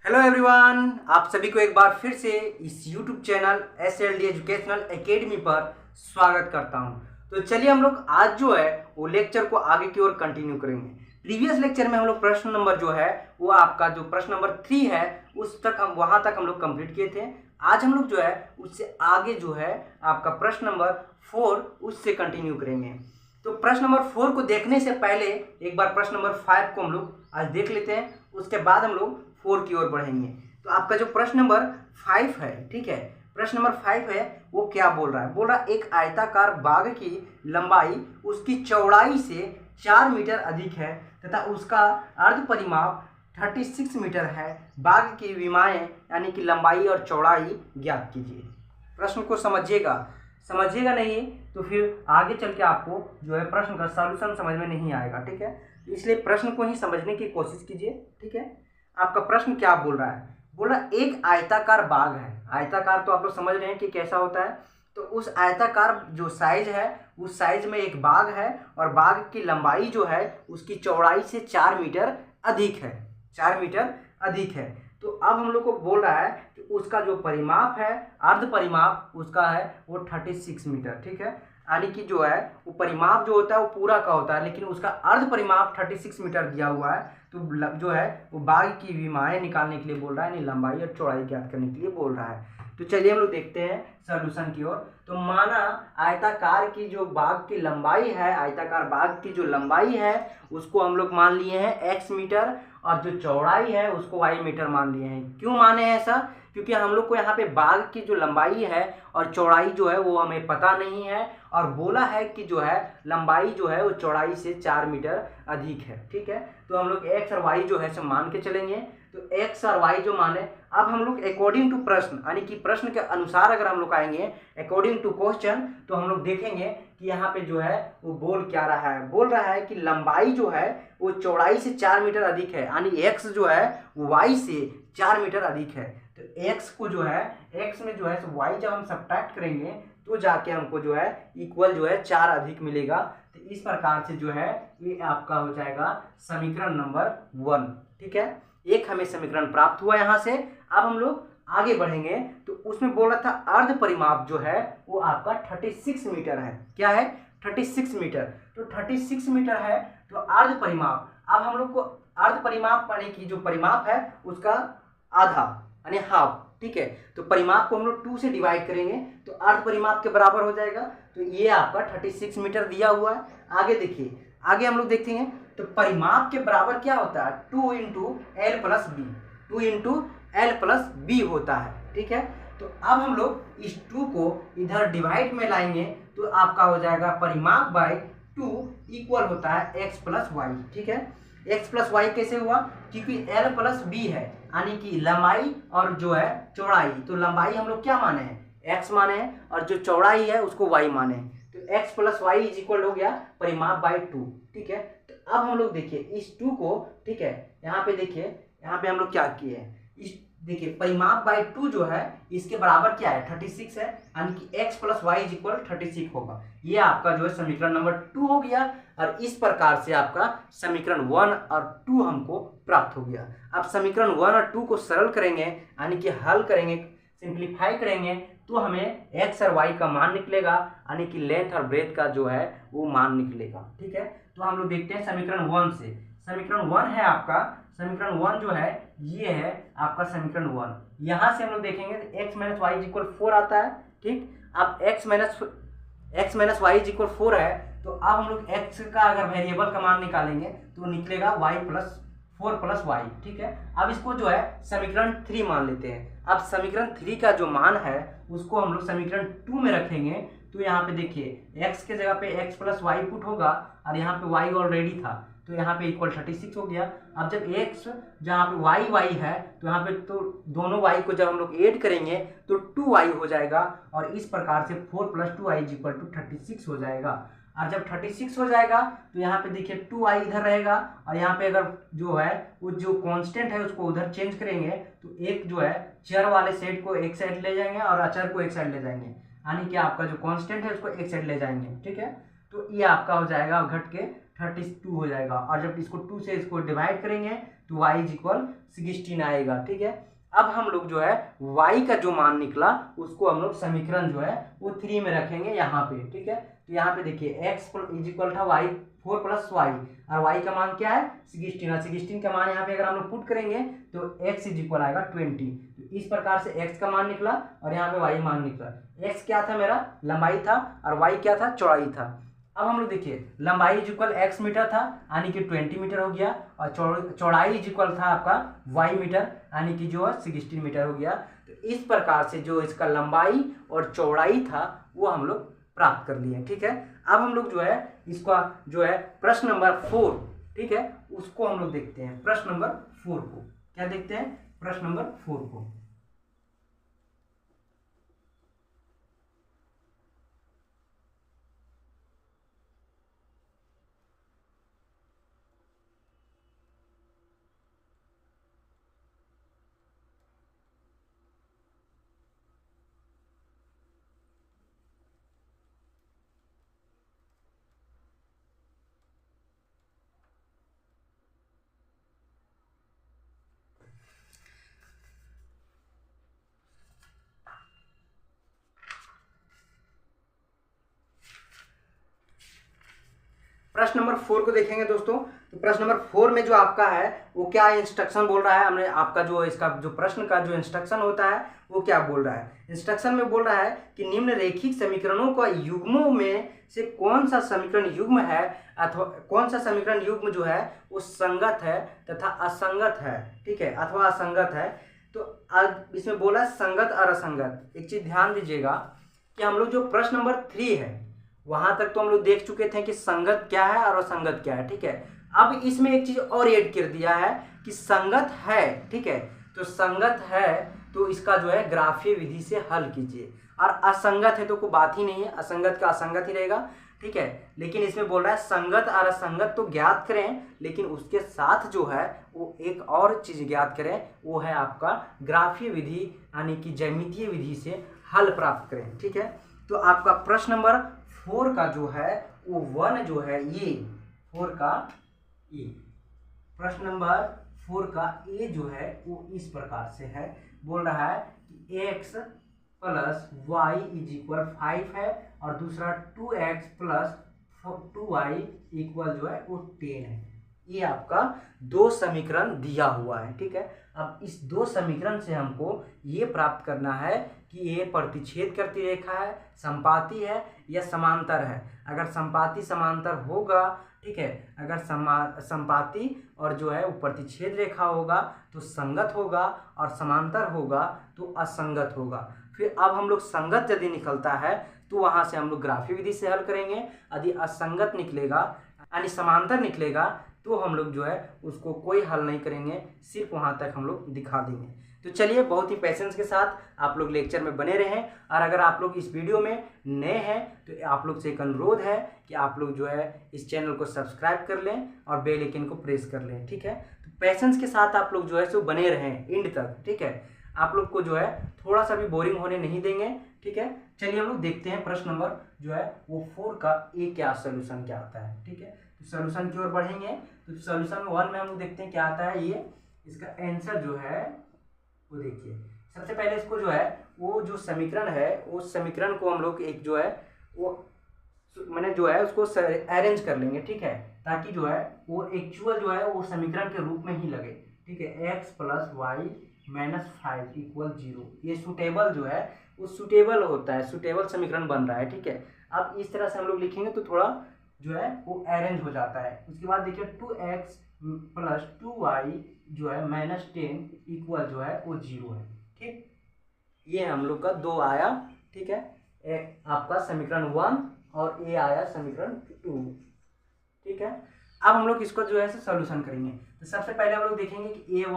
Hello everyone, आप सभी को एक बार फिर से इस YouTube channel SLD educational academy पर स्वागत करता हूं। तो चलिए हम लोग आज जो है वो लेक्चर को आगे की ओर कंटिन्यू करेंगे। प्रीवियस लेक्चर में हम लोग प्रश्न नंबर जो है वो आपका जो प्रश्न नंबर 3 है उस तक हम वहां तक हम लोग कंप्लीट किए थे। आज हम लोग जो है उससे आगे जो है आपका प्रश्न नंबर 4 उससे कंटिन्यू करेंगे। तो प्रश्न नंबर 4 को देखने से पहले एक बार प्रश्न नंबर 5 को हम लोग आज देख लेते हैं, उसके बाद हम लोग 4 की ओर बढ़ेंगे। तो आपका जो प्रश्न नंबर 5 है, ठीक है, प्रश्न नंबर 5 है वो क्या बोल रहा है? बोल रहा है एक आयताकार बाग की लंबाई उसकी चौड़ाई से 4 मीटर अधिक है तथा उसका अर्ध परिमाप 36 मीटर है। बाग की विमाएं यानी कि लंबाई और चौड़ाई ज्ञात कीजिए। प्रश्न को समझिएगा नहीं तो फिर आगे चल के आपको जो है प्रश्न का सॉल्यूशन समझ में नहीं आएगा, ठीक है। इसलिए प्रश्न को ही समझने की कोशिश कीजिए, ठीक है। आपका प्रश्न क्या बोल रहा है? बोल रहा है एक आयताकार बाग है। आयताकार तो आप लोग समझ रहे हैं कि कैसा होता है। तो उस आयताकार जो साइज है उस साइज में एक बाग है और बाग की लंबाई जो है उसकी चौड़ाई से 4 मीटर अधिक है। 4 मीटर अधिक है। तो अब हम लोग को बोल रहा है कि उसका जो परिमाप है, अर्ध परिमाप उसका है वो 36 मीटर, ठीक है। यानी कि जो है वो परिमाप जो होता है वो पूरा का होता है, लेकिन उसका अर्ध परिमाप 36 मीटर दिया हुआ है। तो जो है वो बाग की विमाएं निकालने के लिए बोल रहा है, यानी लंबाई और चौड़ाई ज्ञात करने के लिए बोल रहा है। तो चलिए हम लोग देखते हैं सॉल्यूशन की ओर। तो माना आयताकार की जो बाग की लंबाई है, आयताकार बाग की जो लंबाई है उसको हम लोग मान लिए हैं x मीटर और जो चौड़ाई है उसको y मीटर मान लिए हैं। क्यों माने हैं ऐसा? क्योंकि हम लोग को यहाँ पे बाग की जो लंबाई है और चौड़ाई जो है वो हमें पता नहीं है और बोला है कि जो है लंबाई जो है वो चौड़ाई से 4 मीटर अधिक है, ठीक है। तो हम लोग x और y जो है सब मान के चलेंगे। तो x और y जो माने, अब हम लोग अकॉर्डिंग टू प्रश्न यानी कि प्रश्न के अनुसार अगर हम लोग आएंगे अकॉर्डिंग टू क्वेश्चन, तो हम लोग देखेंगे कि यहाँ पे जो है वो बोल क्या रहा है। बोल रहा है कि लंबाई जो है वो चौड़ाई से 4 मीटर अधिक है, यानी x जो है y से 4 मीटर अधिक है। तो x को जो है x में जो है y जब हम सब्ट्रैक्ट करेंगे तो जाके हमको जो है इक्वल जो है 4 अधिक मिलेगा। तो इस प्रकार से जो है ये आपका हो जाएगा समीकरण नंबर 1, ठीक है। एक हमें समीकरण प्राप्त हुआ यहाँ से। अब हम लोग आगे बढ़ेंगे तो उसमें बोल रहा था अर्ध परिमाप जो है वो आपका 36 मीटर है। क्या है? 36 मीटर। तो 36 मीटर है तो अर्ध परिमाप, अब हम लोग को अर्ध परिमाप यानी कि जो परिमाप है उसका आधा यानी हाफ, ठीक है। तो परिमाप को हम लोग 2 से डिवाइड करेंगे तो अर्ध परिमाप के बराबर हो जाएगा। तो ये आपका 36 मीटर दिया हुआ है। आगे देखिए, आगे हम लोग देखेंगे तो परिमाप के बराबर क्या होता है? 2 into L plus B, 2 into L plus B होता है, ठीक है। तो अब हम लोग इस 2 को इधर डिवाइड में लाएंगे तो आपका हो जाएगा परिमाप बाय 2 इक्वल होता है x प्लस वाई, ठीक है। x प्लस वाई कैसे हुआ? क्योंकि l प्लस बी है यानी कि लंबाई और जो है चौड़ाई। तो लंबाई हम लोग क्या माने हैं? x माने हैं और जो चौड़ाई है उसको y माने हैं। तो x plus Y is equal हो गया परिमाप बाय 2, ठीक है। तो अब हम लोग देखिए इस 2 को, ठीक है, यहाँ पे देखिए, यहाँ पे हम लोग क्या किए हैं, इस देखिए परिमाप बाय 2 जो है इसके बराबर क्या है? 36 है, यानी कि x plus Y is equal 36 होगा। ये आपका जो है समीकरण नंबर 2 हो गया और इस प्रकार से आपका समीकरण 1 और 2 हमको प्राप्त हो गया। अब समीकरण 1 और 2 को सरल करेंगे यानी कि हल करेंगे, सिंप्लीफाई करेंगे तो हमें x और y का मान निकलेगा, यानी कि लेंथ और ब्रेथ का जो है वो मान निकलेगा, ठीक है। तो हम लोग देखते हैं समीकरण 1 से। समीकरण 1 है आपका, समीकरण 1 जो है ये है आपका समीकरण 1। यहाँ से हम लोग देखेंगे तो x minus Y is equal 4 आता है, ठीक। अब x minus Y is equal 4 है तो अब हम लोग x का अगर वेरिएबल का मान निकालेंगे तो निकलेगा y प्लस 4 प्लस वाई, ठीक है। अब इसको जो है समीकरण 3 मान लेते हैं। अब समीकरण 3 का जो मान है उसको हम लोग समीकरण 2 में रखेंगे तो यहाँ पे देखिए x के जगह पे x प्लस वाई पुट होगा और यहाँ पे y ऑलरेडी था तो यहाँ पे इक्वल 36 हो गया। अब जब x जहाँ पे y है तो यहाँ पे तो दोनों y को जब हम लोग ऐड करेंगे तो 2y हो जाएगा और इस प्रकार से 4 plus 2y is equal to 36 हो जाएगा। और जब 36 हो जाएगा तो यहाँ पे देखिए 2y इधर रहेगा और यहाँ पे अगर जो है वो जो कांस्टेंट है उसको उधर चेंज करेंगे तो एक जो है चर वाले सेट को एक साइड ले जाएंगे और अचर को एक साइड ले जाएंगे, यानी कि आपका जो कांस्टेंट है उसको एक साइड ले जाएंगे, ठीक है। तो ये आपका हो जाएगा घट के 32 हो जाएगा। और जब इसको 2 से इसको डिवाइड करेंगे तो y इज इक्वल 16 आएगा। ठीक है, अब हम लोग जो है y का जो मान निकला उसको हम लोग समीकरण जो है वो 3 में रखेंगे यहाँ पे। ठीक है, तो यहाँ पे देखिए x इज इक्वल था y 4 प्लस y, और y का मान क्या है 16, और 16 का मान यहाँ पे अगर हम लोग पुट करेंगे तो x इज इक्वल आएगा 20। तो इस प्रकार से x का मान निकला और यहाँ पे y मान निकला। x क्या था मेरा लंबाई था और y क्या था चौड़ाई था। अब हम लोग देखिए लंबाई इज इक्वल x मीटर था यानी कि 20 मीटर हो गया, और चौड़ाई इज इक्वल था आपका y मीटर यानी कि जो है 16 मीटर हो गया। तो इस प्रकार से जो इसका लंबाई और चौड़ाई था वो हम लोग प्राप्त कर लिए। ठीक है, अब हम लोग जो है इसका जो है प्रश्न नंबर 4, ठीक है, उसको हम लोग देखते हैं। प्रश्न नंबर 4 को क्या देखते हैं, प्रश्न नंबर 4 को। प्रश्न नंबर 4 को देखेंगे दोस्तों। तो प्रश्न नंबर 4 में जो आपका है वो क्या इंस्ट्रक्शन बोल रहा है, हमने आपका जो इसका जो प्रश्न का जो इंस्ट्रक्शन होता है वो क्या बोल रहा है। इंस्ट्रक्शन में बोल रहा है कि निम्न रेखिक समीकरणों का युग्मों में से कौन सा समीकरण युग्म है अथवा कौन सा समीकरण युग्म जो है वो संगत है तथा असंगत है। ठीक है, अथवा असंगत है। तो अब इसमें बोला संगत और असंगत। एक चीज ध्यान दीजिएगा कि हम लोग जो प्रश्न नंबर 3 है वहां तक तो हम लोग देख चुके थे कि संगत क्या है और असंगत क्या है। ठीक है, अब इसमें एक चीज और ऐड कर दिया है कि संगत है। ठीक है, तो संगत है तो इसका जो है ग्राफीय विधि से हल कीजिए, और असंगत है तो कोई बात ही नहीं है, असंगत का असंगत ही रहेगा। ठीक है, लेकिन इसमें बोल रहा है संगत और असंगत तो ज्ञात करें, लेकिन उसके साथ जो है वो एक और चीज ज्ञात करें, वो है आपका ग्राफीय विधि यानी कि ज्यामितीय विधि से हल प्राप्त करें। ठीक है, तो आपका प्रश्न नंबर 4 का जो है वो 1 जो है ये 4 का ए, प्रश्न नंबर 4 का ए जो है वो इस प्रकार से है। बोल रहा है कि x plus Y is equal 5 है और दूसरा 2x प्लस 2y इक्वल जो है वो 10 है। ये आपका दो समीकरण दिया हुआ है। ठीक है, अब इस दो समीकरण से हमको ये प्राप्त करना है कि ये प्रतिच्छेद करती रेखा है, संपाती है या समांतर है। अगर संपाती समांतर होगा, ठीक है, अगर संपाती और जो है वो प्रतिच्छेद रेखा होगा तो संगत होगा, और समांतर होगा तो असंगत होगा। फिर अब हम लोग संगत यदि निकलता है तो वहां से हम लोग ग्राफीय विधि से हल करेंगे। यदि असंगत निकलेगा यानी समांतर निकलेगा तो हम लोग जो है उसको कोई हल नहीं करेंगे, सिर्फ वहां तक हम लोग दिखा देंगे। तो चलिए बहुत ही पेशेंस के साथ आप लोग लेक्चर में बने रहें, और अगर आप लोग इस वीडियो में नए हैं तो आप लोग से एक अनुरोध है कि आप लोग जो है इस चैनल को सब्सक्राइब कर लें और बेल आइकन को प्रेस कर लें। ठीक है, तो पेशेंस के साथ आप लोग जो है सो बने रहें एंड तक। ठीक है, आप लोग को जो है थोड़ा सा भी बोरिंग होने नहीं देंगे। ठीक है, चलिए हम लोग देखते हैं प्रश्न नंबर जो है वो 4 का ए क्या सोल्यूशन क्या आता है। ठीक है, तो सोल्यूशन की ओर बढ़ेंगे। तो सोल्यूशन 1 में हम लोग देखते हैं क्या आता है। ये इसका आंसर जो है वो देखिए, सबसे पहले इसको जो है वो जो समीकरण है उस समीकरण को हम लोग एक जो है वो मैंने जो है उसको अरेंज कर लेंगे। ठीक है, ताकि जो है वो एक्चुअल जो है वो समीकरण के रूप में ही लगे। ठीक है, x plus Y minus 5 equal 0, ये सुटेबल जो है वो सुटेबल होता है, सुटेबल समीकरण बन रहा है। ठीक है, अब इस तरह से हम लोग लिखेंगे तो थोड़ा जो है वो अरेंज हो जाता है। उसके बाद देखिए 2x प्लस 2y जो है माइनस 10 इक्वल जो है वो 0 है। ठीक, ये हम लोग का 2 आया। ठीक है, आपका समीकरण 1 और ए आया समीकरण 2। ठीक है, अब हम लोग इसको जो है सॉल्यूशन करेंगे। तो सबसे पहले हम लोग देखेंगे कि a1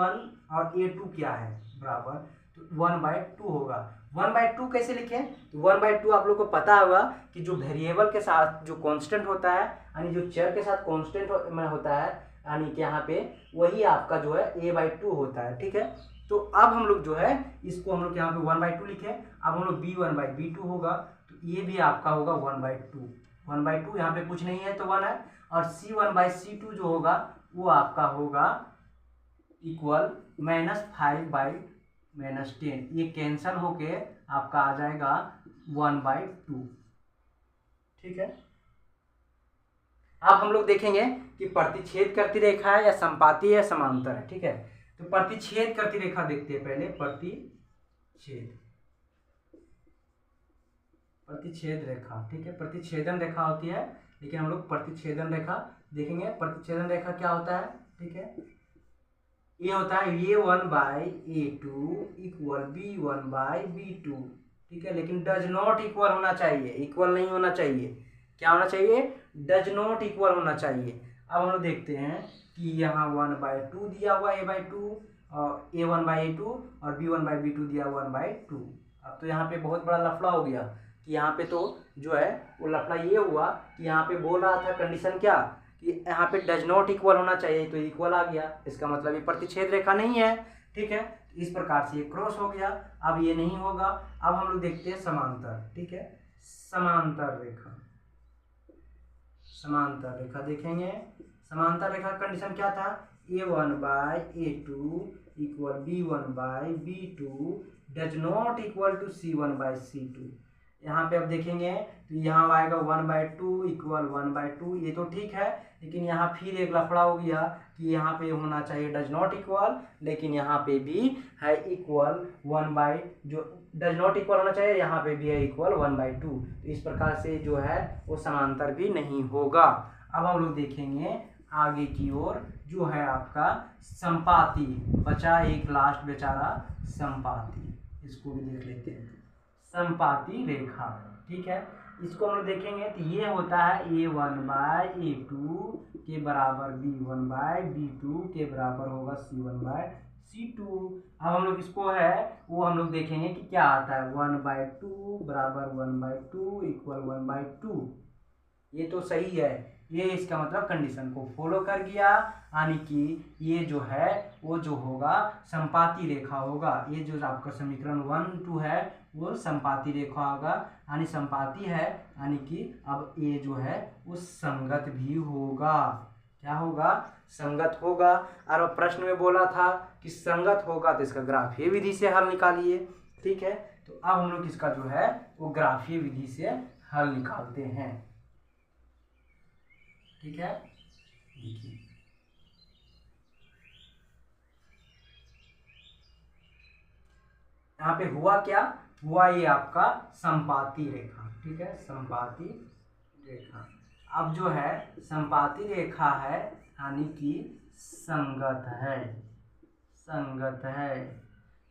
और a2 क्या है बराबर, तो 1/2 होगा। 1/2 कैसे लिखें, तो 1/2 आप लोग को पता होगा कि जो वेरिएबल के साथ जो कांस्टेंट होता है यानी जो चर के साथ कांस्टेंट होता है यानी कि यहाँ पे वही आपका जो है a/2 होता है। ठीक है, तो अब हम लोग जो है इसको हम लोग यहाँ पे 1/2 लिखें। अब हम लोग b1/b2 होगा, तो ये भी आपका होगा 1/2 यहाँ पे कुछ नहीं है तो 1 है। और C1/C2 जो होगा वो आपका होगा इक्वल -5/-10। ये कैंसल होके आपका आ जाएगा 1/2। ठीक है। अब हम लोग देखेंगे कि प्रतिच्छेद करती रेखा है या संपाती है या समांतर है। ठीक है, तो प्रतिच्छेद करती रेखा देखते हैं पहले। प्रतिच्छेद रेखा, ठीक है, प्रतिच्छेदन रेखा होती है, लेकिन हम लोग प्रतिच्छेदन रेखा देखेंगे। प्रतिच्छेदन रेखा क्या होता है? ठीक है, ये होता है A1/A2 इक्वल B1/B2। ठीक है, लेकिन डज नॉट इक्वल होना चाहिए, इक्वल नहीं होना चाहिए। क्या होना चाहिए? डज नॉट इक्वल होना चाहिए। अब हम लोग देखते हैं कि यहाँ 1/2 दिया हुआ A/2 और A1/A2 और B1/B2 दिया 1/2। अब तो यहाँ पे बहुत बड़ा लफड़ा हो गया कि यहाँ पे तो जो है वो लफड़ा ये हुआ कि यहाँ पे बोल रहा था कंडीशन क्या कि यहाँ पे डज नॉट इक्वल होना चाहिए, तो इक्वल आ गया। इसका मतलब ये प्रतिच्छेद रेखा नहीं है। ठीक है, इस प्रकार से ये क्रॉस हो गया। अब ये नहीं होगा। अब हम लोग देखते हैं समांतर। ठीक है, समांतर रेखा, समांतर रेखा देखेंगे। समांतर रेखा कंडीशन क्या था? A1/A2 equal B1/B2 does not equal to C1/C2। यहाँ पे अब देखेंगे तो यहाँ आएगा 1/2 इक्वल 1/2। ये तो ठीक है, लेकिन यहाँ फिर एक लफड़ा हो गया कि यहाँ पे होना चाहिए डज नॉट इक्वल, लेकिन यहाँ पे भी है इक्वल 1/ जो डज नॉट इक्वल होना चाहिए, यहाँ पे भी है इक्वल 1/2। तो इस प्रकार से जो है वो समांतर भी नहीं होगा। अब हम लोग देखेंगे आगे की ओर जो है आपका संपाती। बचा एक लास्ट बेचारा संपाती, इसको भी देख लेते हैं। संपाती रेखा, ठीक है, इसको हम लोग देखेंगे तो ये होता है A1/A2 के बराबर B1/B2 के बराबर होगा C1/C2। अब हम लोग इसको है वो हम लोग देखेंगे कि क्या आता है। 1/2 बराबर 1/2 इक्वल 1/2। ये तो सही है, ये इसका मतलब कंडीशन को फॉलो कर गया, यानी कि ये जो है वो जो होगा संपाती रेखा होगा। ये जो आपका समीकरण 1, 2 है वो संपाती रेखा होगा, यानी संपाती है, यानी कि अब ये जो है वो संगत भी होगा। क्या होगा? संगत होगा। और प्रश्न में बोला था कि संगत होगा तो इसका ग्राफीय विधि से हल निकालिए। ठीक है, तो अब हम लोग इसका जो है वो ग्राफीय विधि से हल निकालते हैं। ठीक है, देखिए यहाँ पे हुआ क्या? हुआ ये आपका संपाती रेखा। ठीक है, संपाती रेखा। अब जो है संपाती रेखा है, यानी कि संगत है, संगत है।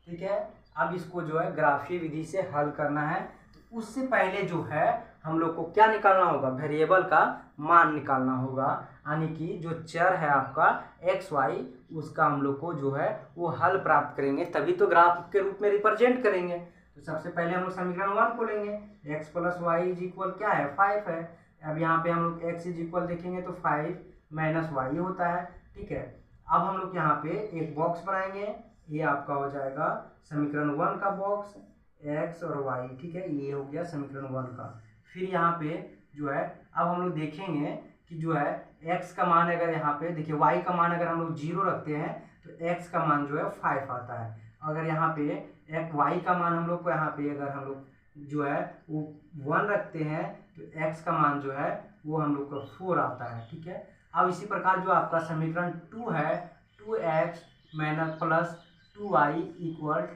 ठीक है, अब इसको जो है ग्राफीय विधि से हल करना है। तो उससे पहले जो है हम लोग को क्या निकालना होगा? वेरिएबल का मान निकालना होगा, यानी कि जो चर है आपका एक्स वाई, उसका हम लोग को जो है वो हल प्राप्त करेंगे, तभी तो ग्राफ के रूप में रिप्रेजेंट करेंगे। तो सबसे पहले हम लोग समीकरण 1 को लेंगे। X plus Y is equal क्या है? 5 है। अब यहाँ पे हम लोग एक्स इज इक्वल देखेंगे तो 5 माइनस वाई होता है। ठीक है, अब हम लोग यहाँ पे एक बॉक्स बनाएंगे। ये आपका हो जाएगा समीकरण 1 का बॉक्स, एक्स और वाई। ठीक है, ये हो गया समीकरण 1 का। फिर यहाँ पे जो है अब हम लोग देखेंगे कि जो है x का मान अगर यहाँ पे देखिए y का मान अगर हम लोग 0 रखते हैं तो x का मान जो है 5 आता है। अगर यहाँ पे y का मान हम लोग को यहाँ पे अगर हम लोग जो है वो 1 रखते हैं तो x का मान जो है वो हम लोग को 4 आता है। ठीक है, अब इसी प्रकार जो आपका समीकरण 2 है 2x minus plus 2y equal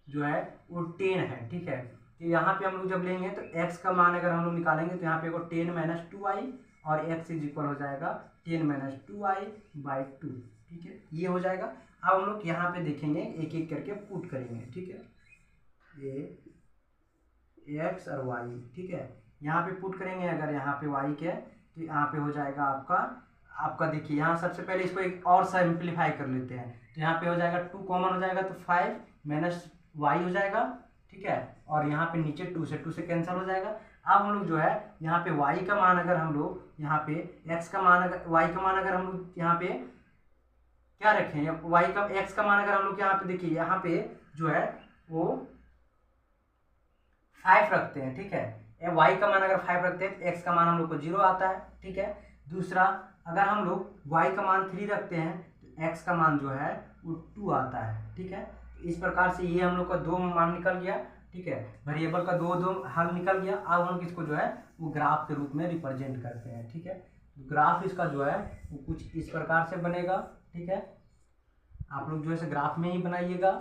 जो है वो 10 है। ठीक है, तो यहाँ पे हम लोग जब लेंगे तो x का मान अगर हम लोग निकालेंगे तो यहाँ पे वो 10 माइनस 2y और x इज इक्वल हो जाएगा 10 माइनस 2y/2। ठीक है, ये हो जाएगा। अब हम लोग यहाँ पे देखेंगे एक एक करके पुट करेंगे। ठीक है, ये x और y। ठीक है, यहाँ पे पुट करेंगे अगर यहाँ पे y के तो यहाँ पे हो जाएगा आपका देखिए यहाँ सबसे पहले इसको एक और सिंप्लीफाई कर लेते हैं। तो यहाँ पे हो जाएगा 2 कॉमन हो जाएगा तो 5 माइनस y हो जाएगा। ठीक है, और यहाँ पे नीचे 2 से कैंसिल हो जाएगा। अब हम लोग जो है यहाँ पे y का मान अगर हम लोग यहाँ पे x का मान अगर y का मान अगर हम लोग यहाँ पे क्या रखें, y का x का मान अगर हम लोग यहाँ पे देखिए यहाँ पे जो है वो 5 रखते हैं। ठीक है, y का मान अगर 5 रखते हैं तो x का मान हम लोग को 0 आता है। ठीक है, दूसरा, अगर हम लोग y का मान 3 रखते हैं तो x का मान जो है वो 2 आता है। ठीक है, इस प्रकार से ये हम लोग का 2 मान निकल गया। ठीक है, वेरिएबल का दो हल निकल गया। अब हम इसको जो है वो ग्राफ के रूप में रिप्रेजेंट करते हैं। ठीक है, ग्राफ इसका जो है वो कुछ इस प्रकार से बनेगा। ठीक है, आप लोग जो है ग्राफ में ही बनाइएगा।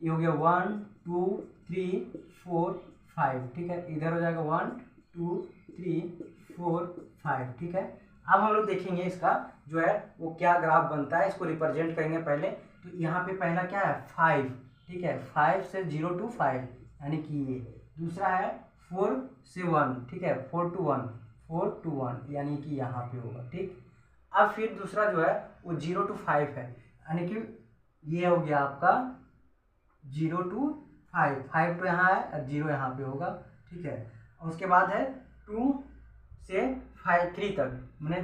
ये हो गया 1 2 3 4 5। ठीक है, इधर हो जाएगा 1 2 3 4 5। ठीक है, अब हम लोग देखेंगे इसका जो है वो क्या ग्राफ बनता है, इसको रिप्रेजेंट करेंगे पहले। तो यहाँ पे पहला क्या है 5। ठीक है, 5 से 0 to 5 यानी कि ये। दूसरा है 4 से 1। ठीक है, 4 to 1 4 to 1 यानी कि यहाँ पे होगा। ठीक, अब फिर दूसरा जो है वो 0 to 5 है, यानी कि ये हो गया आपका 0 to 5। 5 तो यहाँ है और 0 यहाँ पे होगा। ठीक है, और उसके बाद है 2 से 3 तक, मैंने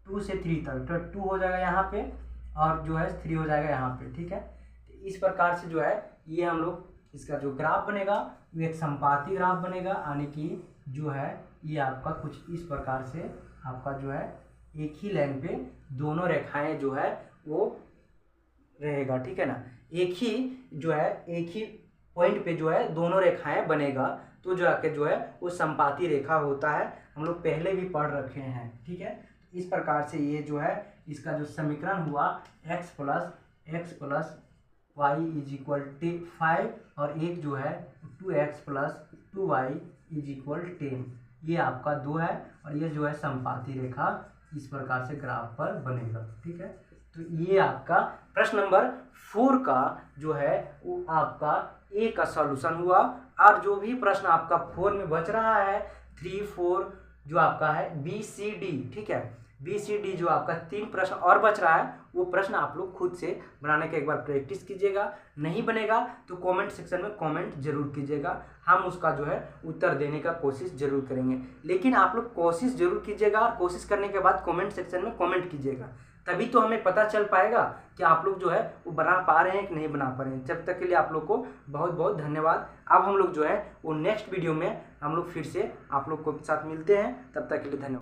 2 से 3 तक, तो 2 हो जाएगा यहाँ पे और जो है 3 हो जाएगा यहाँ पे। ठीक है, तो इस प्रकार से जो है ये हम लोग इसका जो ग्राफ बनेगा वो एक संपाती ग्राफ बनेगा, यानी कि जो है ये आपका कुछ इस प्रकार से आपका जो है एक ही लाइन पे दोनों रेखाएं जो है वो रहेगा। ठीक है ना, एक ही जो है एक ही पॉइंट पे जो है दोनों रेखाएं बनेगा, तो जो आके जो है वो संपाती रेखा होता है। हम लोग पहले भी पढ़ रखे हैं। ठीक है, इस प्रकार से ये जो है इसका जो समीकरण हुआ x plus Y is equal 5 और एक जो है 2x plus 2y is equal 10। ये आपका 2 है और ये जो है संपाती रेखा इस प्रकार से ग्राफ पर बनेगा। ठीक है, तो ये आपका प्रश्न नंबर 4 का जो है वो आपका ए का सॉल्यूशन हुआ। और जो भी प्रश्न आपका 4 में बच रहा है 3 4 जो आपका है बी सी डी। ठीक है, बी सी डी जो आपका 3 प्रश्न और बच रहा है वो प्रश्न आप लोग खुद से बनाने के एक बार प्रैक्टिस कीजिएगा। नहीं बनेगा तो कमेंट सेक्शन में कमेंट जरूर कीजिएगा, हम उसका जो है उत्तर देने का कोशिश जरूर करेंगे। लेकिन आप लोग कोशिश जरूर कीजिएगा और कोशिश करने के बाद कमेंट सेक्शन में कमेंट कीजिएगा, तभी तो हमें पता चल पाएगा कि आप लोग जो है वो बना पा रहे हैं कि नहीं बना पा रहे हैं। जब तक के लिए आप लोग को बहुत बहुत धन्यवाद। अब हम लोग जो है वो नेक्स्ट वीडियो में हम लोग फिर से आप लोग को साथ मिलते हैं, तब तक के लिए धन्यवाद।